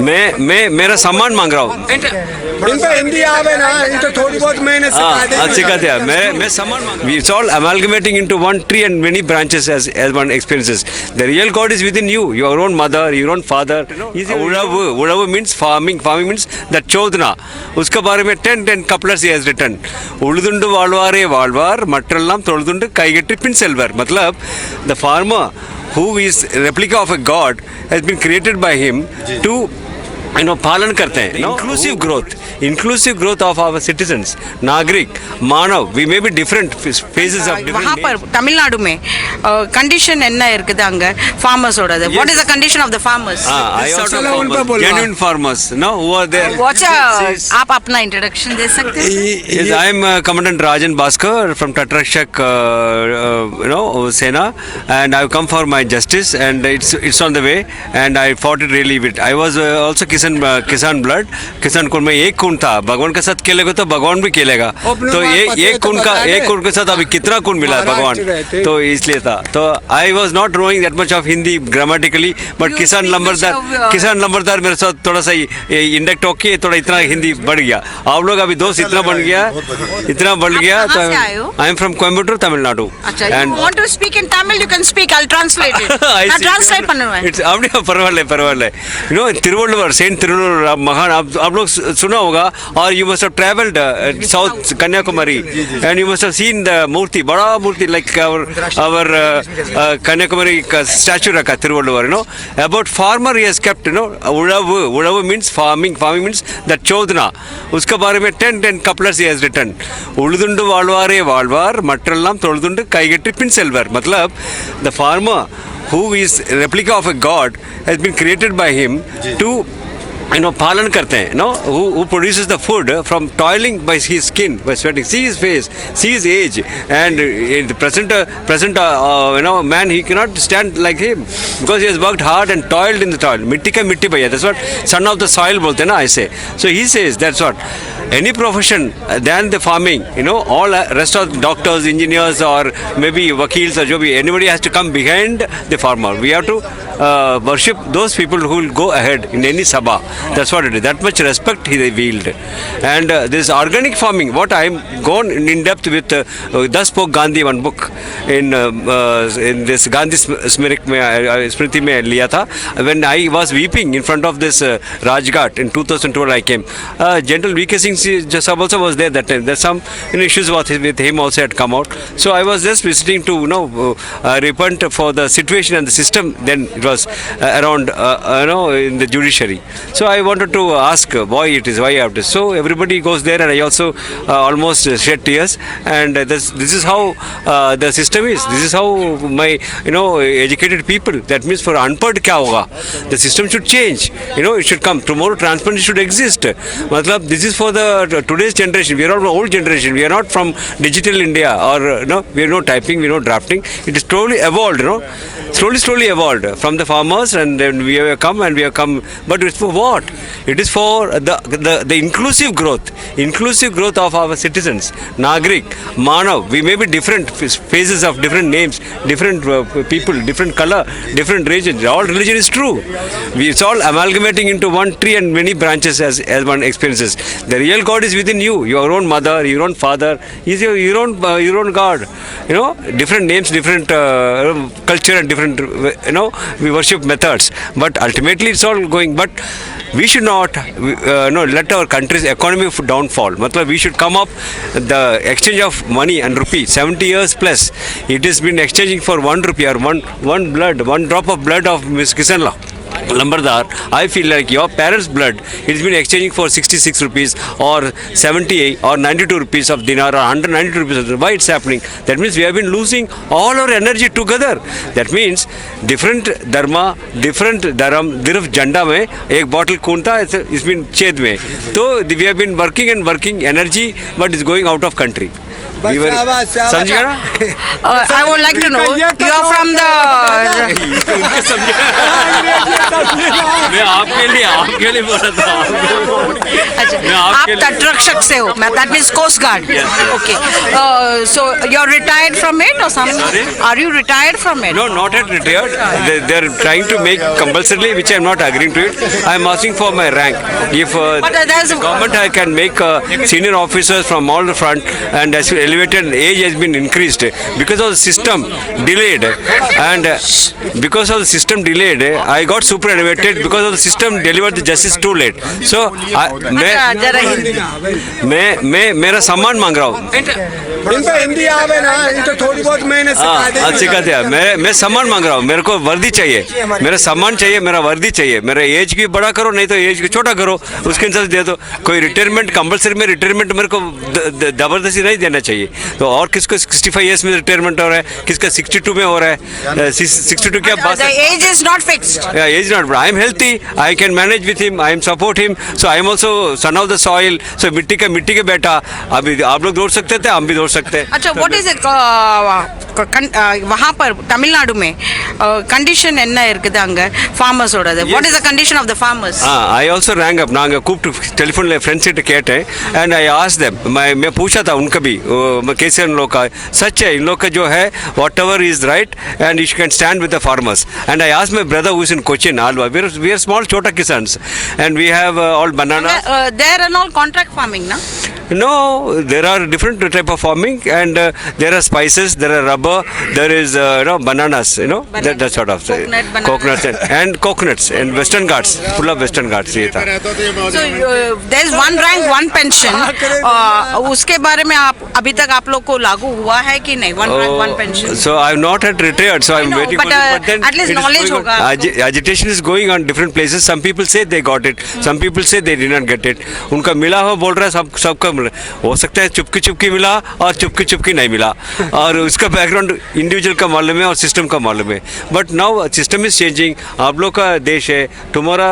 मैं मेरा सम्मान मांग रहा हूँ। इनको हिंदी आवे ना, इनको थोड़ी बहुत मैंने सिखा दी। सिखा दिया, मैं सम्मान मांग रहा हूँ। It's all amalgamating into one tree and many branches as one experiences. The real God is within you, your own mother, your own father. Uravu means farming. Farming means the chodna. उसके बारे में 10 couplets he has written. उழுதுண்டு வாழ்வாரே வாழ்வார் மற்றெல்லாம் தொழுதுண்டு கைகட்டி பின் செல்வர். मतलब the farmer who is replica of a god has been created by him to पालन करते हैं inclusive growth of our citizens, नागरिक, मानव. We may be different phases of different. वहाँ पर तमिलनाडु में कंडीशन என்ன இருக்குது அங்க farmersோடது? What is the condition of the farmers? I also genuine farmers, no, who are there. आप अपना इंट्रोडक्शन दे सकते हैं? Yes, I am Commandant Rajan Bhaskar from Tatrakshak, Sena, and I have come for my justice, and it's on the way, and I fought it really with. I was also किसान blood, किसान खून में एक खून था. भगवान के साथ खेलेगा तो भगवान भी खेलेगा. तो एक खून के साथ अभी कितना खून मिला भगवान, तो इसलिए था. तो I was not knowing that much of Hindi grammatically, but किसान नंबरदार मेरे साथ थोड़ा सा इंडक्ट होके थोड़ा इतना हिंदी बढ़ गया. आप लोग अभी दोस्त इतना बढ़ गया. तो I am from Coimbatore, Tamil Nadu. Thiruvalluvar, saint Thiruvalluvar महान, आप लोग सुना होगा. और you must have travelled south Kanyakumari and you must have seen the murti, बड़ा मूर्ति लाइक आवर कन्याकुमारी का स्टैचू रखा Thiruvalluvar. About farmer he has kept. Uzhavu means farming means the चोदना. उसके बारे में 10 couplets he has written. உழுதுண்டு வாழ்வாரே வாழ்வார் மற்றெல்லாம் தொழுதுண்டு கைகட்டி பின் செல்வர். मतलब the farmer who is replica of a god has been created by him to पालन करते हैं, who produces the food from toiling by his skin, by sweating. See his face, see his age, and in the present man, he cannot stand like him because he has worked hard and toiled in the toil. मिट्टी का मिट्टी भैया, that's what son of the soil बोलते हैं ना, ऐसे. So he says that's what any profession than the farming, all rest of doctors, engineers, or maybe wakils or जो भी, anybody has to come behind the farmer. We have to worship those people who will go ahead in any sabha. That's what it is. That much respect he wield. And this organic farming, what I am gone in depth with, thus spoke Gandhi, one book in this Gandhi Smriti mein liya tha. When I was weeping in front of this Rajghat in 2012, I came. General V.K. Singh Sahab also was there that time. There's some issues with him also had come out. So I was just visiting to repent for the situation and the system. Then it was around in the judiciary. So I wanted to ask why it is, why I have this. So everybody goes there, and I also almost shed tears. And this is how the system is. This is how my educated people. That means for unpad kya hoga? The system should change. It should come tomorrow. Transparency should exist. Matlab, this is for the today's generation. We are not old generation. We are not from digital India, or we are not typing, we are not drafting. It is slowly evolved. Slowly evolved from the farmers, and then we have come, but it's for what? It is for the inclusive growth of our citizens, Nagrik, Manav. We may be different phases of different names, different people, different color, different regions. All religion is true. It's all amalgamating into one tree and many branches as one experiences. The real God is within you, your own mother, your own father. Is your own God. Different names, different culture, and different we worship methods. But ultimately, it's all going. But we should not let our country's economy downfall. Matlab, we should come up the exchange of money and rupee. 70 years plus, it has been exchanging for 1 rupee or one drop of blood of Miss Kisan Lambardar. I feel like your parents' blood, it's been exchanging for 66 rupees or 78 or 92 rupees of dinar or 192 rupees of dinar. Why it's happening? That means we have been losing all our energy together. That means different dharma, different dharam, dirf janda mein ek bottle khoon tha, it's been ched mein. So we have been working energy, but it's going out of country. I would like to know, you are from the मैं आपके लिए बोला था। अच्छा, मैं आप आपके लिए- तटरक्षक से हो, that means coast guard. Okay, so you are retired from it or some, are you retired from it? No, not yet retired. They are trying to make compulsorily, which I am not agreeing to it. I am asking for my rank. If But there's- the government can make senior officers from all the front, and as elevated age has been increased because of the system delayed, and because of the system delayed, I got super elevated because of the system delivered the justice too late. So अच्छा, जरा हिंदी। मैं मेरा सम्मान मांग रहा हूँ। इन पे हिंदी आवे ना, इनको थोड़ी बहुत मेहनत सिखा देंगे। अच्छी कहते हैं। मैं सम्मान मांग रहा हूँ। मेरे को वर्दी चाहिए, मेरा सम्मान चाहिए, मेरा वर्दी चाहिए। मेरा एज भी बड़ा करो, नहीं तो एज को छोटा करो, उसके अनुसार दे दो। कोई रिटायरमेंट कंपलसरी में रिटायरमेंट मेरे को जबरदस्ती नहीं देना चाहिए। तो और किसको 65 ईयर्स में रिटायरमेंट हो रहा है, किसका 62 में हो रहा है। 62 क्या बात The है? age is not fixed. Yeah, age not, but I am healthy. I can manage with him. I am support him. So I am also son of the soil. So मिट्टी के बेटा। अभी आप लोग दौड़ सकते थे, हम भी दौड़ सकते हैं। अच्छा, व्हाट इज इट वहाँ पर तमिलनाडु में कंडीशन என்ன இருக்குது அங்க ஃபார்மர்ஸோடது? What is the condition of the farmers? I also rang up. நாங்கள் கூப்பிட்டு டெலிஃபோனில் ஃப்ரெண்ட்ஸ் கிட்ட கேட்டேன் एंड आई आस्क्ड देम। मैं पूछा था उनका भी, कैसे इन लोग का सच है, इन लोग का जो है whatever is right and you can stand with the farmers. And I asked my brother who is in Cochin Aluva, we are small छोटा किसान्स and we have all banana. There are all contract farming, na? No, there are different type of farming, and there are spices, there are rubber, there is bananas, Bananas. that sort of Coconut, bananas. coconuts and coconuts and Western Ghats, full of Western Ghats ये था। So there is one rank, one pension. उसके बारे में आप अभी तक आप लोग को लागू हुआ है कि नहीं? One rank, one pension. So I have not yet retired, so I am know, waiting but, for it. But then at least it is knowledge going on. होगा। Agitation is going on different places. Some people say they got it, some people say they did not get it. उनका मिला हुआ बोल रहा है, सबका हो सकता है चुपकी मिला और चुपकी नहीं मिला, और उसका बैकग्राउंड इंडिविजुअल का मालूम है और सिस्टम का मालूम है। But now system is changing. आप लोग का देश है, तुम्हारा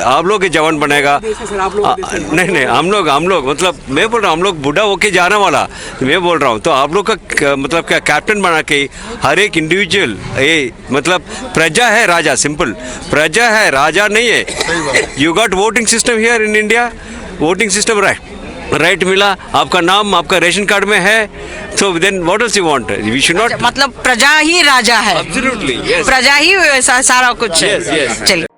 आप लोग के जवान बनेगा। नहीं हम लोग मतलब मैं बोल रहा हूँ, हम लोग बूढ़ा होके जाने वाला, मैं बोल रहा हूँ। तो आप लोग का मतलब क्या कैप्टन बना के हर एक इंडिविजुअल, ये मतलब प्रजा है राजा, सिंपल प्रजा है राजा नहीं है। You got voting system here in India, voting system right मिला, आपका नाम आपका रेशन कार्ड में है, so then what else you want? We should not. मतलब प्रजा ही राजा है। Absolutely, yes. प्रजा ही सारा कुछ है। Yes, yes. चलिए।